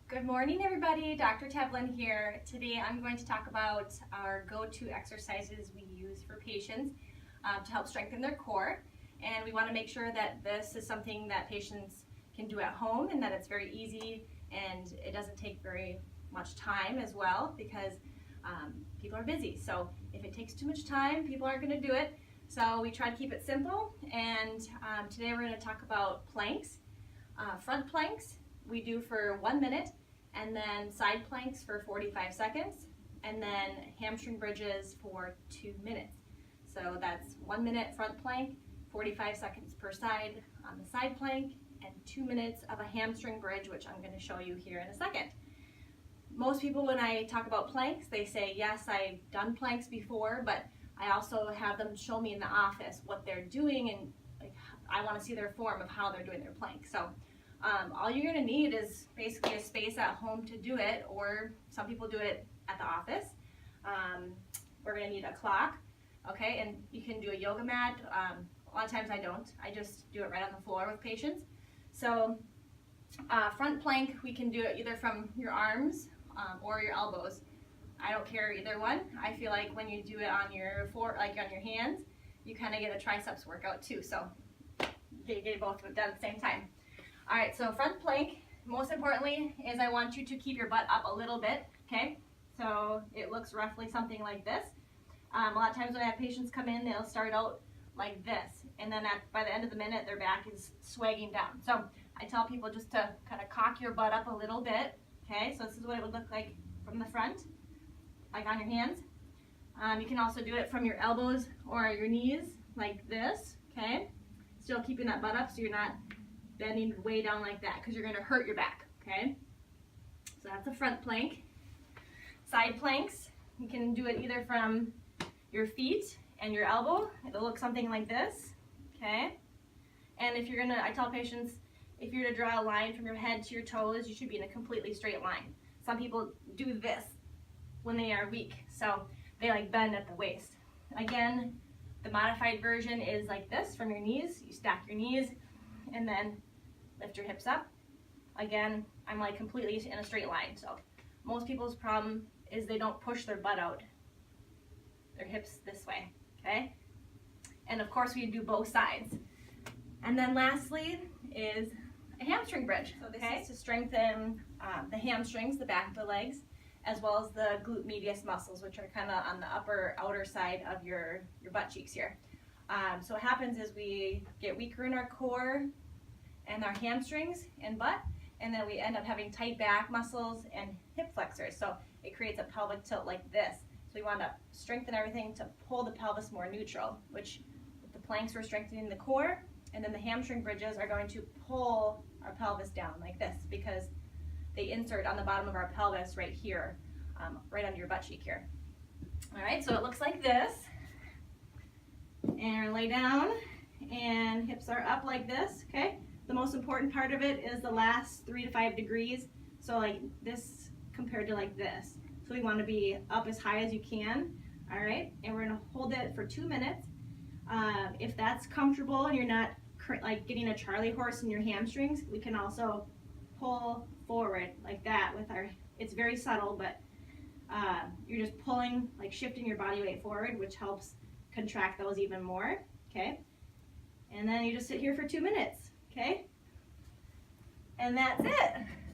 Good morning, everybody. Dr. Tevlin here. Today I'm going to talk about our go-to exercises we use for patients to help strengthen their core. And we want to make sure that this is something that patients can do at home and that it's very easy and it doesn't take very much time as well, because people are busy. So if it takes too much time, people aren't going to do it. So we try to keep it simple. And today we're going to talk about planks. Front planks we do for 1 minute, and then side planks for 45 seconds, and then hamstring bridges for 2 minutes. So that's 1 minute front plank, 45 seconds per side on the side plank, and 2 minutes of a hamstring bridge, which I'm going to show you here in a second. Most people, when I talk about planks, they say, yes, I've done planks before, but I also have them show me in the office what they're doing, and I want to see their form of how they're doing their plank. So all you're going to need is basically a space at home to do it, or some people do it at the office. We're going to need a clock, okay, and you can do a yoga mat. A lot of times I don't. I just do it right on the floor with patients. So front plank, we can do it either from your arms or your elbows. I don't care either one. I feel like when you do it on your on your hands, you kind of get a triceps workout too. So you get both of them done at the same time. All right, so front plank, most importantly, is I want you to keep your butt up a little bit, okay? So it looks roughly something like this. A lot of times when I have patients come in, they'll start out like this, and then by the end of the minute, their back is swagging down. So I tell people just to kind of cock your butt up a little bit, okay? So this is what it would look like from the front, like on your hands. You can also do it from your elbows or your knees, like this, okay? Still keeping that butt up so you're not bending way down like that, because you're going to hurt your back, okay? So that's a front plank. Side planks, you can do it either from your feet and your elbow. It'll look something like this, okay? And if you're I tell patients, if you're to draw a line from your head to your toes, you should be in a completely straight line. Some people do this when they are weak, so they like bend at the waist. Again, the modified version is like this from your knees. You stack your knees and then lift your hips up. Again, I'm like completely in a straight line. So most people's problem is they don't push their butt out, their hips this way, okay? And of course we do both sides. And then lastly is a hamstring bridge. So this is to strengthen the hamstrings, the back of the legs, as well as the glute medius muscles, which are kind of on the outer side of your butt cheeks here. So what happens is we get weaker in our core and our hamstrings and butt, and then we end up having tight back muscles and hip flexors. So it creates a pelvic tilt like this. So we want to strengthen everything to pull the pelvis more neutral, which with the planks we're strengthening the core, and then the hamstring bridges are going to pull our pelvis down like this, because they insert on the bottom of our pelvis right here, right under your butt cheek here. All right, so it looks like this. And lay down, and hips are up like this, okay? The most important part of it is the last 3 to 5 degrees. So like this compared to like this. So we want to be up as high as you can, all right? And we're gonna hold it for 2 minutes. If that's comfortable and you're not like getting a Charlie horse in your hamstrings, we can also pull forward like that with it's very subtle, but you're just pulling, like shifting your body weight forward, which helps contract those even more, okay? And then you just sit here for 2 minutes, okay? And that's it.